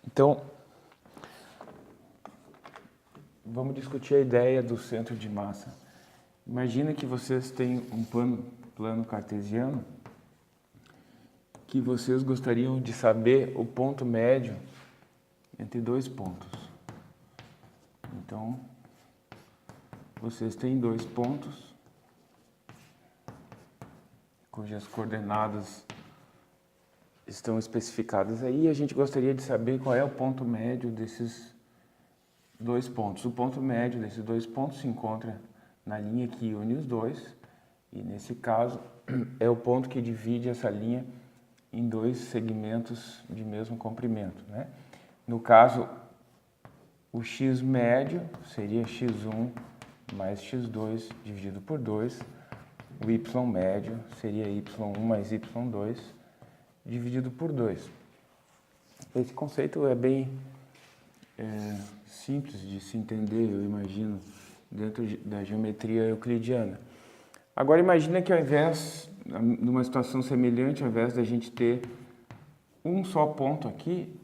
Então, vamos discutir a ideia do centro de massa. Imagina que vocês têm um plano cartesiano que vocês gostariam de saber o ponto médio entre dois pontos. Então, vocês têm dois pontos cujas coordenadas estão especificadas aí, e a gente gostaria de saber qual é o ponto médio desses dois pontos. O ponto médio desses dois pontos se encontra na linha que une os dois, e nesse caso é o ponto que divide essa linha em dois segmentos de mesmo comprimento, né? No caso, o x médio seria x1 mais x2 dividido por 2, o y médio seria y1 mais y2 dividido por 2. Esse conceito é bem simples de se entender, eu imagino, dentro da geometria euclidiana. Agora imagina que ao invés, numa situação semelhante, ao invés da gente ter um só ponto aqui,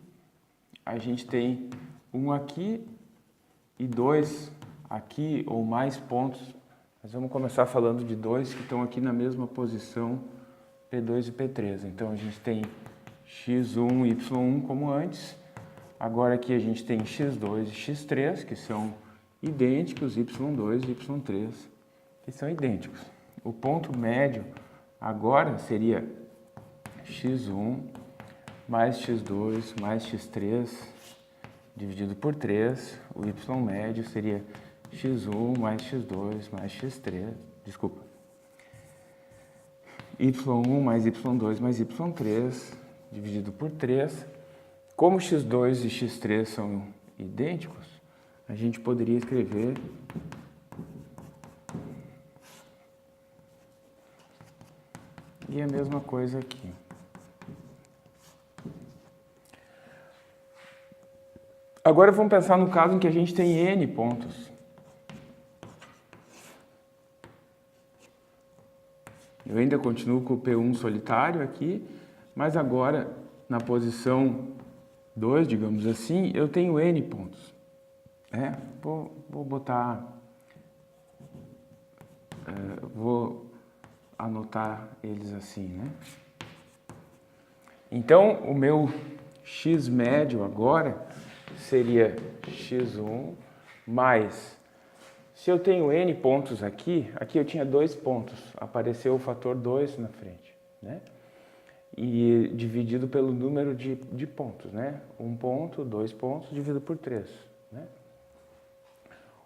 a gente tem um aqui e dois aqui, ou mais pontos. Nós vamos começar falando de dois que estão aqui na mesma posição, P2 e P3. Então a gente tem x1 e y1 como antes. Agora aqui a gente tem x2 e x3, que são idênticos, y2 e y3, que são idênticos. O ponto médio agora seria x1 mais x2 mais x3 dividido por 3. O y médio seria x1 mais x2 mais x3, desculpa, y1 mais y2 mais y3 dividido por 3. Como x2 e x3 são idênticos, a gente poderia escrever e a mesma coisa aqui. Agora vamos pensar no caso em que a gente tem n pontos. Eu ainda continuo com o P1 solitário aqui, mas agora na posição 2, digamos assim, eu tenho n pontos. Vou botar, vou anotar eles assim, né? Então, o meu x médio agora seria x1 mais, se eu tenho n pontos aqui eu tinha 2 pontos, apareceu o fator 2 na frente, né? E dividido pelo número de pontos, né? 1 ponto, 2 pontos, dividido por 3, né?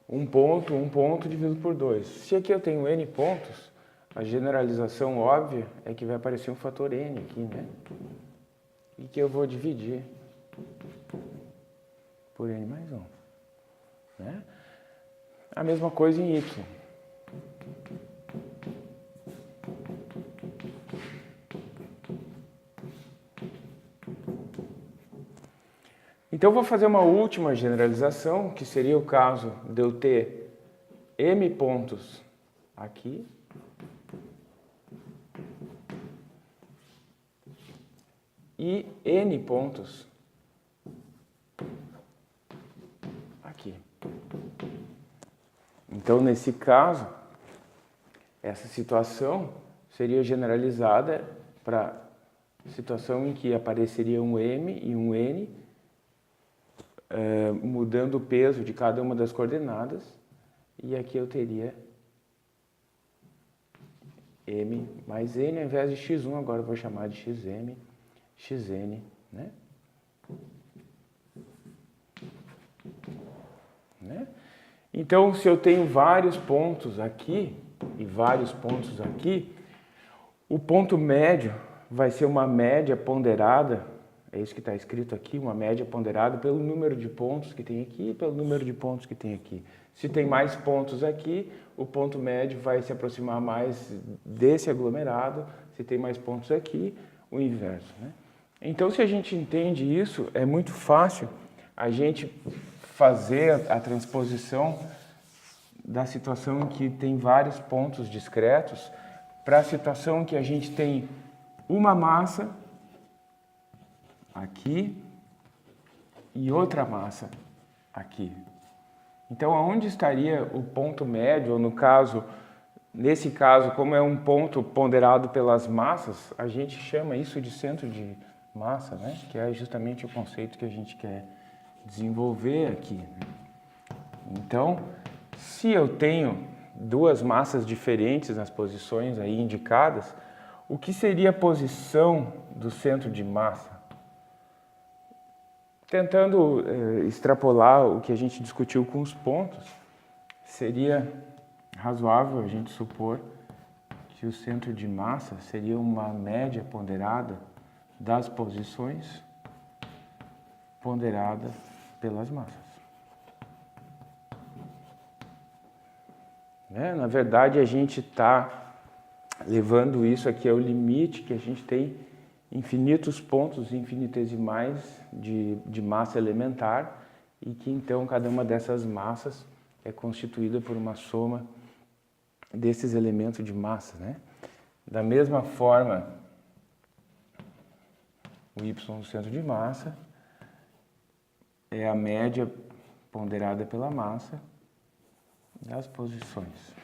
1 ponto, dividido por 2. Se aqui eu tenho n pontos, a generalização óbvia é que vai aparecer um fator n aqui, né? E que eu vou dividir por n mais 1, né? A mesma coisa em y. Então, eu vou fazer uma última generalização, que seria o caso de eu ter m pontos aqui e n pontos aqui. Então, nesse caso, essa situação seria generalizada para a situação em que apareceria um m e um n, mudando o peso de cada uma das coordenadas, e aqui eu teria m mais n, ao invés de x1, agora eu vou chamar de xm, xn, né? Então, se eu tenho vários pontos aqui e vários pontos aqui, o ponto médio vai ser uma média ponderada, é isso que está escrito aqui, uma média ponderada pelo número de pontos que tem aqui e pelo número de pontos que tem aqui. Se tem mais pontos aqui, o ponto médio vai se aproximar mais desse aglomerado. Se tem mais pontos aqui, o inverso, né? Então, se a gente entende isso, é muito fácil a gente fazer a transposição da situação em que tem vários pontos discretos para a situação em que a gente tem uma massa aqui e outra massa aqui. Então, aonde estaria o ponto médio, ou nesse caso, como é um ponto ponderado pelas massas, a gente chama isso de centro de massa, né? Que é justamente o conceito que a gente quer desenvolver aqui. Então, se eu tenho duas massas diferentes nas posições aí indicadas, o que seria a posição do centro de massa? Tentando extrapolar o que a gente discutiu com os pontos, seria razoável a gente supor que o centro de massa seria uma média ponderada das posições ponderada pelas massas. Na verdade, a gente está levando isso aqui ao limite, que a gente tem infinitos pontos infinitesimais de massa elementar e que então cada uma dessas massas é constituída por uma soma desses elementos de massa, né? Da mesma forma, o y do centro de massa é a média ponderada pela massa das posições.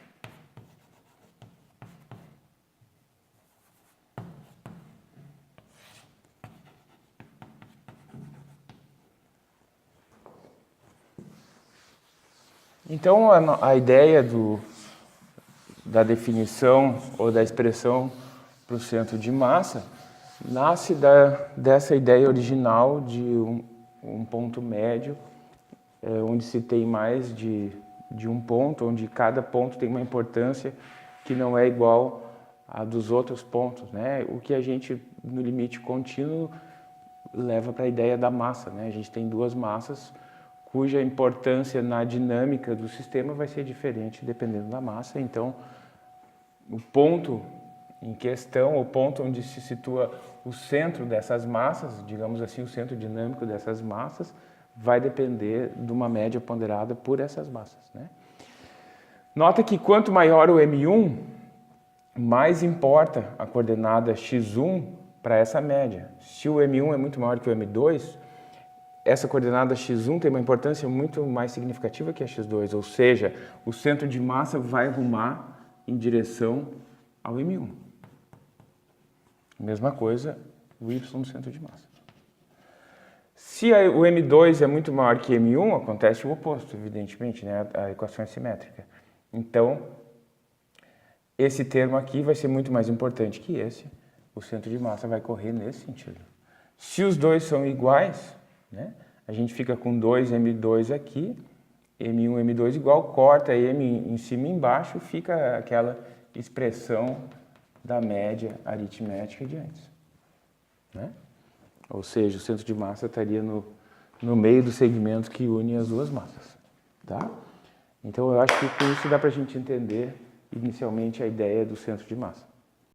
Então, a ideia da definição ou da expressão para o centro de massa nasce dessa ideia original de um ponto médio, onde se tem mais de um ponto, onde cada ponto tem uma importância que não é igual à dos outros pontos, né? O que a gente, no limite contínuo, leva para a ideia da massa, né? A gente tem duas massas cuja importância na dinâmica do sistema vai ser diferente dependendo da massa. Então, o ponto em questão, o ponto onde se situa o centro dessas massas, digamos assim, o centro dinâmico dessas massas, vai depender de uma média ponderada por essas massas, né? Nota que quanto maior o M1, mais importa a coordenada x1 para essa média. Se o M1 é muito maior que o M2, essa coordenada x1 tem uma importância muito mais significativa que a x2, ou seja, o centro de massa vai rumar em direção ao M1. Mesma coisa, o y do centro de massa. Se o M2 é muito maior que M1, acontece o oposto, evidentemente, né? A equação é simétrica. Então, esse termo aqui vai ser muito mais importante que esse. O centro de massa vai correr nesse sentido. Se os dois são iguais, né? A gente fica com 2m2 aqui, m1, m2 igual, corta m em cima e embaixo, fica aquela expressão da média aritmética de antes, né? Ou seja, o centro de massa estaria no meio do segmento que une as duas massas, tá? Então eu acho que com isso dá para a gente entender inicialmente a ideia do centro de massa.